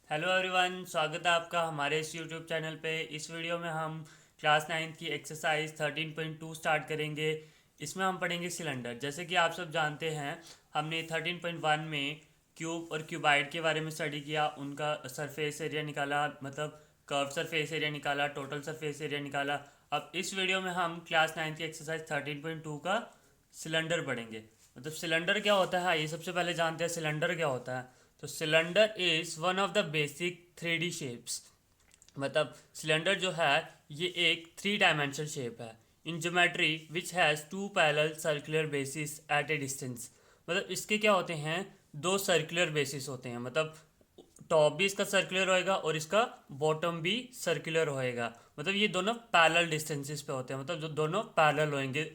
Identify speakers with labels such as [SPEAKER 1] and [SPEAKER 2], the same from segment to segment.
[SPEAKER 1] Hello everyone, स्वागत है आपका हमारे इस यूट्यूब चैनल पे। इस वीडियो में हम क्लास 9 की एक्सरसाइज 13.2 स्टार्ट करेंगे। इसमें हम पढ़ेंगे सिलेंडर। जैसे कि आप सब जानते हैं, हमने 13.1 में क्यूब और क्यूबाइड के बारे में स्टडी किया, उनका सरफेस एरिया निकाला, मतलब कर्व सरफेस एरिया निकाला, टोटल सरफेस एरिया निकाला। अब इस वीडियो में हम क्लास 9 की एक्सरसाइज 13.2 का सिलेंडर पढ़ेंगे। मतलब सिलेंडर क्या होता है ये सबसे पहले जानते हैं। सिलेंडर क्या होता है? तो cylinder is one of the basic 3D shapes. मतलब सिलेंडर जो है ये एक 3 डायमेंशनल शेप है in geometry which has two parallel circular bases at a distance. मतलब इसके क्या होते हैं, दो सर्कुलर बेसिस होते हैं। मतलब टॉप भी इसका सर्कुलर होएगा और इसका बॉटम भी सर्कुलर होएगा। मतलब ये दोनों पैरेलल डिस्टेंसेस पे होते हैं, मतलब जो दोनों पैरेलल होंगे।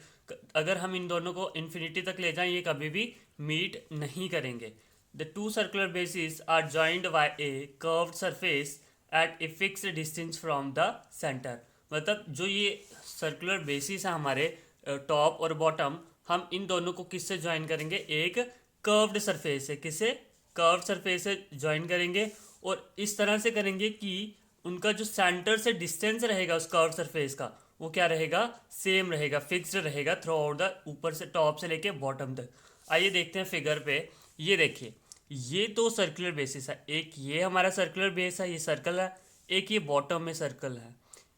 [SPEAKER 1] अगर हम इन दोनों को इन्फिनिटी तक ले जाएं ये कभी भी मीट नहीं करेंगे। The two circular bases are joined by a curved surface at a fixed distance from the centre. मतलब जो ये सर्कुलर बेसिस है हमारे टॉप और बॉटम, हम इन दोनों को किससे ज्वाइन करेंगे? एक कर्व्ड सरफेस से। किससे? कर्व सरफेस से ज्वाइन करेंगे। और इस तरह से करेंगे कि उनका जो सेंटर से डिस्टेंस रहेगा उस कर्व सरफेस का, वो क्या रहेगा? सेम रहेगा, फिक्स्ड रहेगा थ्रू आउट द, ऊपर से टॉप से लेके बॉटम तक। आइए देखते हैं फिगर पे। ये देखिए, ये दो सर्कुलर बेसिस है। एक ये हमारा सर्कुलर बेस है, ये सर्कल है। एक ये बॉटम में सर्कल है।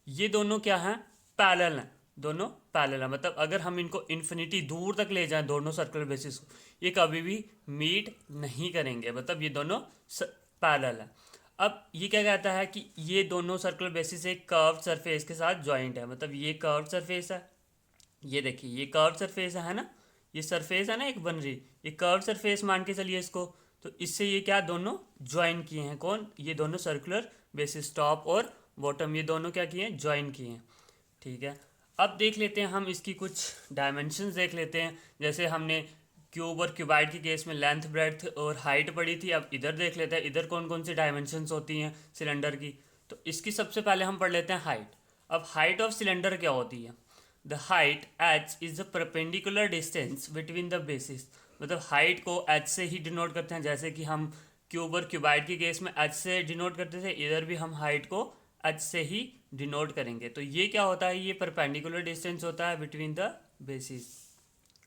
[SPEAKER 1] ये दोनों क्या हैं? पैरेलल हैं। दोनों पैरेलल है। मतलब अगर हम इनको इन्फिनिटी दूर तक ले जाएं दोनों सर्कुलर बेसिस को, ये कभी भी मीट नहीं करेंगे। मतलब ये दोनों पैरेलल है। अब ये क्या कहता है कि ये दोनों सर्कुलर बेसिस एक कर्व सरफेस के साथ जॉइंट है। मतलब ये कर्व सरफेस है, ये देखिए ये कर्व सरफेस है ना, ये सरफेस है ना एक बन रही, ये कर्व सरफेस मान के चलिए इसको। तो इससे ये क्या दोनों ज्वाइन किए हैं? कौन? ये दोनों सर्कुलर बेसिस, टॉप और बॉटम, ये दोनों क्या किए हैं? ज्वाइन किए हैं। ठीक है। अब देख लेते हैं हम इसकी कुछ डायमेंशंस देख लेते हैं। जैसे हमने क्यूब और क्यूबाइड के केस में लेंथ, ब्रेड्थ और हाइट पढ़ी थी। अब इधर देख लेते हैं इधर कौन कौन सी डायमेंशंस होती हैं सिलेंडर की। तो इसकी सबसे पहले हम पढ़ लेते हैं हाइट। अब हाइट ऑफ सिलेंडर क्या होती है? The height H is the perpendicular distance between the basis. मतलब हाइट को एच से ही डिनोट करते हैं। जैसे कि हम क्यूब और क्यूबाइड के केस में एच से डिनोट करते थे, इधर भी हम हाइट को एच से ही डिनोट करेंगे। तो ये क्या होता है? ये परपेंडिकुलर डिस्टेंस होता है बिटवीन द बेसिस।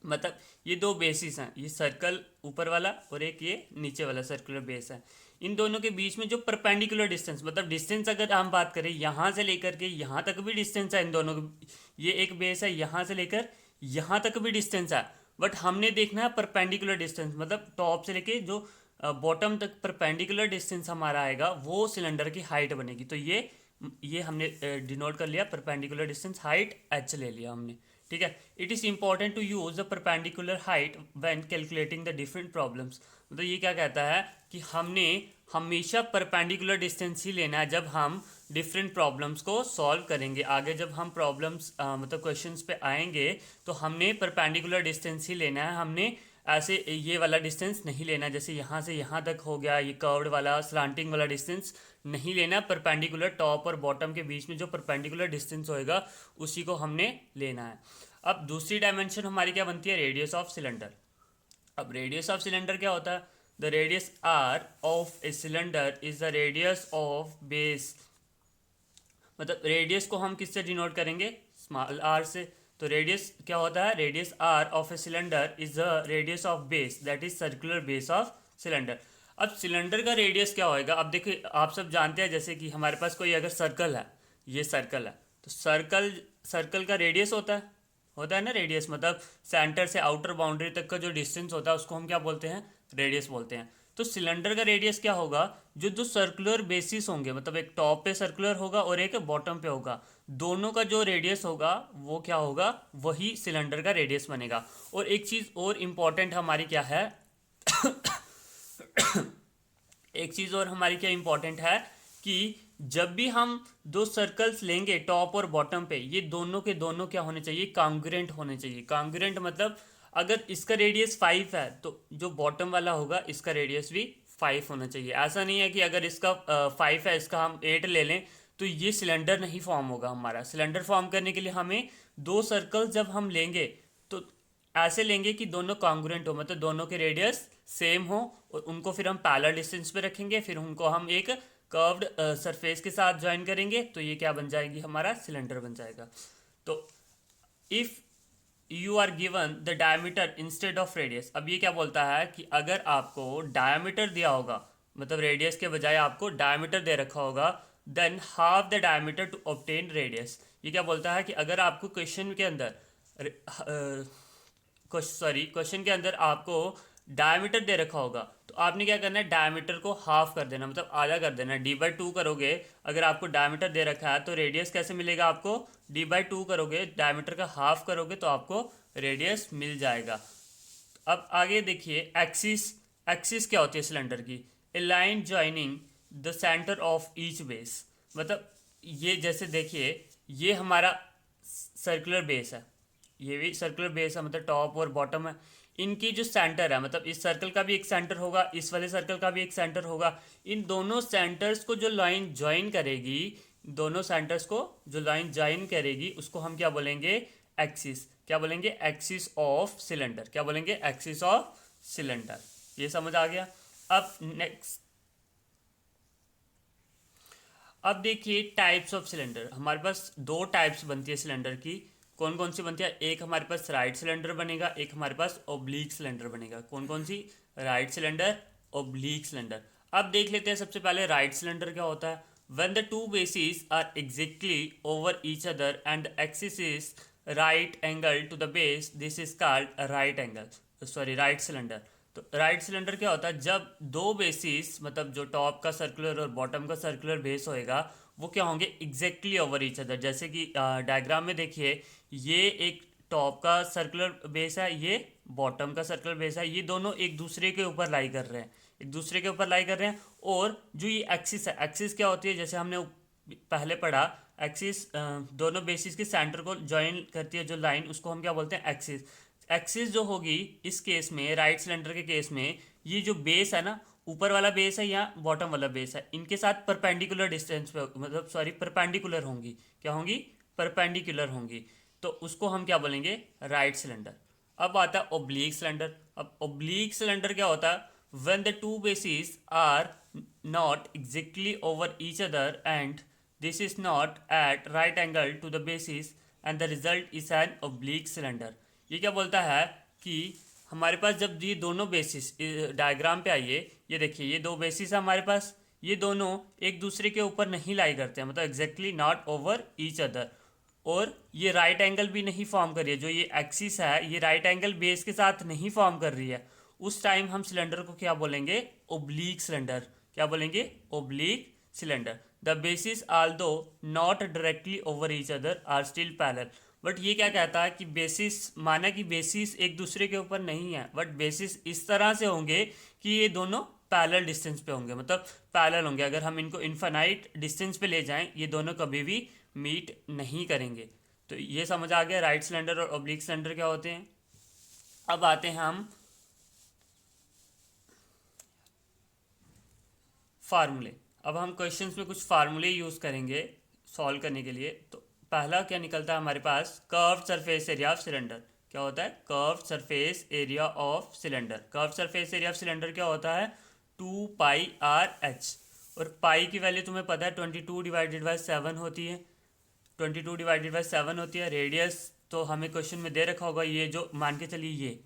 [SPEAKER 1] मतलब ये दो बेसिस हैं, ये सर्कल ऊपर वाला और एक ये नीचे वाला सर्कुलर बेस है। इन दोनों के बीच में जो परपेंडिकुलर डिस्टेंस, मतलब डिस्टेंस अगर हम बात करें यहाँ से लेकर के यहाँ तक भी डिस्टेंस है इन दोनों के। ये एक बेस है, यहाँ से लेकर यहाँ तक भी डिस्टेंस है। बट हमने देखना है परपेंडिकुलर डिस्टेंस, मतलब टॉप से लेके जो बॉटम तक परपेंडिकुलर डिस्टेंस हमारा आएगा वो सिलेंडर की हाइट बनेगी। तो ये हमने डिनोट कर लिया, परपेंडिकुलर डिस्टेंस हाइट एच ले लिया हमने। ठीक है। It is important to use the perpendicular height when calculating the different problems. मतलब ये क्या कहता है कि हमने हमेशा परपेंडिकुलर डिस्टेंस ही लेना है जब हम डिफरेंट प्रॉब्लम्स को सॉल्व करेंगे। आगे जब हम प्रॉब्लम्स मतलब क्वेश्चंस पे आएंगे तो हमने परपेंडिकुलर डिस्टेंस ही लेना है। हमने ऐसे ये वाला डिस्टेंस नहीं लेना, जैसे यहाँ से यहाँ तक हो गया ये कर्व्ड वाला स्लांटिंग वाला डिस्टेंस नहीं लेना। परपेंडिकुलर टॉप और बॉटम के बीच में जो परपेंडिकुलर डिस्टेंस होएगा उसी को हमने लेना है। अब दूसरी डायमेंशन हमारी क्या बनती है? Radius of cylinder. अब रेडियस ऑफ सिलेंडर क्या होता है? The radius R of a cylinder is the radius of base. मतलब रेडियस को हम किससे डिनोट करेंगे? स्मॉल आर से। तो रेडियस क्या होता है? Radius R of a cylinder is the radius of base, that is circular base of cylinder. अब सिलेंडर का रेडियस क्या होएगा? अब देखिए आप सब जानते हैं, जैसे कि हमारे पास कोई अगर सर्कल है, ये सर्कल है, तो सर्कल सर्कल का रेडियस होता है ना रेडियस। मतलब सेंटर से आउटर बाउंड्री तक का जो डिस्टेंस होता है उसको हम क्या बोलते हैं? रेडियस बोलते हैं। तो सिलेंडर का रेडियस क्या होगा? जो दो सर्कुलर बेसिस होंगे, मतलब एक टॉप पे सर्कुलर होगा और एक बॉटम पे होगा, दोनों का जो रेडियस होगा वो क्या होगा? वही सिलेंडर का रेडियस बनेगा। और एक चीज़ और इम्पॉर्टेंट हमारी क्या है? एक चीज़ और हमारी क्या इंपॉर्टेंट है कि जब भी हम दो सर्कल्स लेंगे टॉप और बॉटम पे, ये दोनों के दोनों क्या होने चाहिए? कॉन्ग्रुएंट होने चाहिए। कॉन्ग्रुएंट मतलब अगर इसका रेडियस 5 है तो जो बॉटम वाला होगा इसका रेडियस भी 5 होना चाहिए। ऐसा नहीं है कि अगर इसका 5 है इसका हम 8 ले लें तो ये सिलेंडर नहीं फॉर्म होगा। हमारा सिलेंडर फॉर्म करने के लिए हमें दो सर्कल्स जब हम लेंगे तो ऐसे लेंगे कि दोनों कॉन्ग्रुएंट हो, मतलब दोनों के रेडियस सेम हो, और उनको फिर हम पैरेलल डिस्टेंस पे रखेंगे। फिर उनको हम एक कर्व्ड सरफेस के साथ ज्वाइन करेंगे तो ये क्या बन जाएगी, हमारा सिलेंडर बन जाएगा। तो if you are given the diameter instead of radius, अब ये क्या बोलता है कि अगर आपको डायमीटर दिया होगा, मतलब रेडियस के बजाय आपको डायमीटर दे रखा होगा, then half the diameter to obtain radius. ये क्या बोलता है कि अगर आपको क्वेश्चन के अंदर क्वेश्चन के अंदर आपको डायमीटर दे रखा होगा तो आपने क्या करना है, डायमीटर को हाफ कर देना, मतलब आधा कर देना। d/2 करोगे, अगर आपको डायमीटर दे रखा है तो रेडियस कैसे मिलेगा आपको, d/2 करोगे, डायमीटर का हाफ करोगे तो आपको रेडियस मिल जाएगा। अब आगे देखिए, एक्सिस। एक्सिस क्या होती है सिलेंडर की, a line joining the centre of each base. मतलब ये जैसे देखिए, ये हमारा सर्कुलर बेस है, ये भी सर्कुलर बेस है, मतलब टॉप और बॉटम है। इनकी जो सेंटर है, मतलब इस सर्कल का भी एक सेंटर होगा, इस वाले सर्कल का भी एक सेंटर होगा। इन दोनों सेंटर्स को जो लाइन ज्वाइन करेगी, दोनों सेंटर्स को जो लाइन ज्वाइन करेगी उसको हम क्या बोलेंगे, एक्सिस। क्या बोलेंगे, एक्सिस ऑफ सिलेंडर। क्या बोलेंगे, एक्सिस ऑफ सिलेंडर। ये समझ आ गया। अब नेक्स्ट, अब देखिए टाइप्स ऑफ सिलेंडर। हमारे पास दो टाइप्स बनती है सिलेंडर की। कौन कौन सी बनती है, एक हमारे पास राइट सिलेंडर बनेगा, एक हमारे पास ओब्लीक सिलेंडर बनेगा। कौन कौन सी, राइट सिलेंडर, ओब्लीक सिलेंडर। अब देख लेते हैं सबसे पहले राइट सिलेंडर क्या होता है। When the two bases are exactly over each other and the axis is right angle to the base, this is called right angle, sorry right cylinder. तो राइट सिलेंडर क्या होता है, जब दो बेसिस, मतलब जो टॉप का सर्कुलर और बॉटम का सर्कुलर बेस होएगा वो क्या होंगे, एग्जैक्टली ओवर ईच अदर। जैसे कि डायग्राम में देखिए, ये एक टॉप का सर्कुलर बेस है, ये बॉटम का सर्कुलर बेस है, ये दोनों एक दूसरे के ऊपर लाई कर रहे हैं, एक दूसरे के ऊपर लाई कर रहे हैं। और जो ये एक्सिस है, एक्सिस क्या होती है, जैसे हमने पहले पढ़ा, एक्सिस दोनों बेसिस के सेंटर को ज्वाइन करती है जो लाइन, उसको हम क्या बोलते हैं, एक्सिस। एक्सिस जो होगी इस केस में, राइट सिलेंडर के केस में, ये जो बेस है ना, ऊपर वाला बेस है या बॉटम वाला बेस है, इनके साथ परपेंडिकुलर डिस्टेंस पे, मतलब सॉरी परपेंडिकुलर होंगी। क्या होंगी, परपेंडिकुलर होंगी। तो उसको हम क्या बोलेंगे, राइट सिलेंडर। अब आता है ओब्लीक सिलेंडर। अब ओब्लीक सिलेंडर क्या होता है, when the two bases are not exactly over each other and this is not at right angle to the bases and the result is an oblique cylinder. ये क्या बोलता है कि हमारे पास जब ये दोनों बेसिस, डायग्राम पे आइए, ये देखिए ये दो बेसिस है हमारे पास, ये दोनों एक दूसरे के ऊपर नहीं लाई करते हैं, मतलब exactly not over each other. और ये राइट एंगल भी नहीं फॉर्म कर रही है, जो ये एक्सिस है ये राइट एंगल बेस के साथ नहीं फॉर्म कर रही है, उस टाइम हम सिलेंडर को क्या बोलेंगे, ओब्लीक सिलेंडर। क्या बोलेंगे, oblique cylinder. The bases although not directly over each other are still parallel. But ये क्या कहता है कि बेसिस, माना कि बेसिस एक दूसरे के ऊपर नहीं है, बट बेसिस इस तरह से होंगे कि ये दोनों पैरेलल डिस्टेंस पे होंगे, मतलब पैरेलल होंगे। अगर हम इनको इनफाइनाइट डिस्टेंस पे ले जाएं, ये दोनों कभी भी मीट नहीं करेंगे। तो ये समझ आ गया राइट सिलेंडर और ओब्लिक सिलेंडर क्या होते हैं। अब आते हैं हम फार्मूले। अब हम क्वेश्चंस में कुछ फार्मूले यूज़ करेंगे सॉल्व करने के लिए। तो पहला क्या निकलता है हमारे पास, curve surface area of cylinder. क्या होता है, curve surface area of cylinder. Curve surface area of cylinder क्या होता है, 2πr/h। और पाई की वैल्यू तुम्हें पता है 22/7 होती है, 22/7 होती है। रेडियस तो हमें क्वेश्चन में दे रखा होगा, ये जो मान के चलिए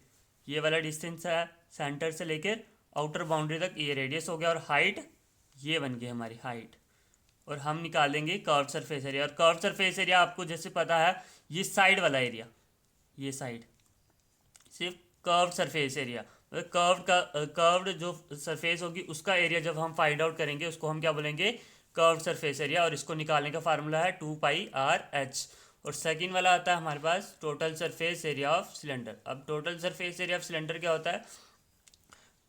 [SPEAKER 1] ये वाला डिस्टेंस है सेंटर से लेकर आउटर बाउंड्री तक, ये रेडियस हो गया। और हाइट ये बन गई हमारी हाइट। और हम निकालेंगे कर्व सरफेस एरिया। और कर्व सरफेस एरिया आपको जैसे पता है, ये साइड वाला एरिया, ये साइड सिर्फ कर्व सरफेस एरिया, मतलब कर्व्ड जो सरफेस होगी उसका एरिया जब हम फाइंड आउट करेंगे उसको हम क्या बोलेंगे, कर्व सरफेस एरिया। और इसको निकालने का फार्मूला है 2πr/h। और सेकंड वाला आता है हमारे पास total surface area of cylinder. अब total surface area of cylinder क्या होता है,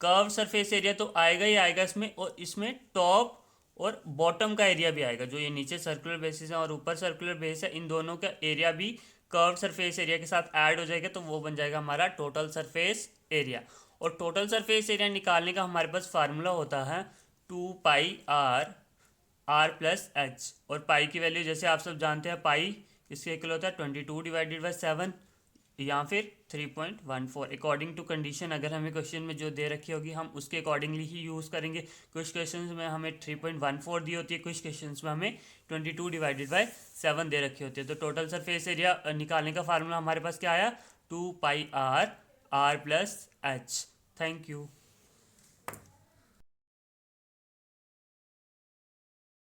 [SPEAKER 1] कर्व सरफेस एरिया तो आएगा ही आएगा इसमें, और इसमें टॉप और बॉटम का एरिया भी आएगा। जो ये नीचे सर्कुलर बेसिस है और ऊपर सर्कुलर बेस है, इन दोनों का एरिया भी कर्व सरफेस एरिया के साथ ऐड हो जाएगा, तो वो बन जाएगा हमारा टोटल सरफेस एरिया। और टोटल सरफेस एरिया निकालने का हमारे पास फार्मूला होता है 2πr/h। और पाई की वैल्यू जैसे आप सब जानते हैं, पाई इसके इक्वल होता है 22/7। या फिर 3.14 अकॉर्डिंग टू कंडीशन। अगर हमें क्वेश्चन में जो दे रखी होगी हम उसके अकॉर्डिंगली ही यूज़ करेंगे। कुछ क्वेश्चंस में हमें 3.14 दी होती है, कुछ क्वेश्चंस में हमें 22/7 दे रखी होती है। तो टोटल सरफेस एरिया निकालने का फार्मूला हमारे पास क्या आया, 2 पाई r r plus h। Thank you.